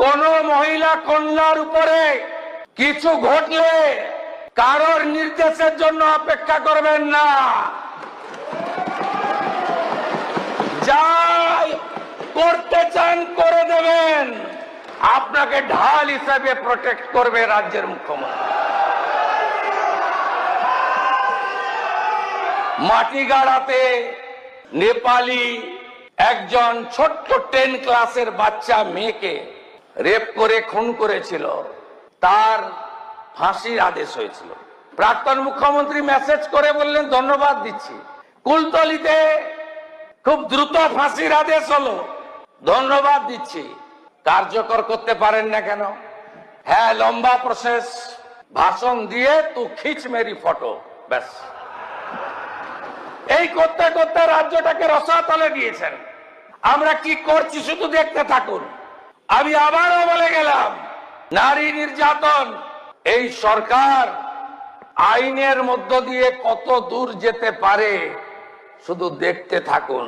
কোন মহিলা কন্যার উপরে কিছু ঘটলে কারোর নির্দেশের জন্য অপেক্ষা করবেন না। যাই করতে চান করে দেবেন। আপনাকে ঢাল হিসেবে প্রোটেক্ট করবে রাজ্যের মুখ্যমন্ত্রী। মাটিগাড়াতে নেপালি একজন ছোট্ট 10 ক্লাসের বাচ্চা মেয়েকে রেপ করে খুন করেছিল, তার ফাঁসির আদেশ হয়েছিল। প্রাক্তন মুখ্যমন্ত্রী মেসেজ করে বললেন ধন্যবাদ দিচ্ছি। কুলতলিতে খুব দ্রুত ফাঁসির আদেশ হলো, ধন্যবাদ দিচ্ছি। কার্যকর করতে পারেন না কেন? হ্যাঁ, লম্বা প্রসেস, ভাষণ দিয়ে তু খিচ মেরি ফটো, ব্যাস। এই করতে করতে রাজ্যটাকে রসাতলে দিয়েছেন। আমরা কি করছি শুধু দেখতে থাকুন। আমি আবারও বলে গেলাম, নারী নির্যাতন এই সরকার আইনের মধ্য দিয়ে কত দূর যেতে পারে শুধু দেখতে থাকুন।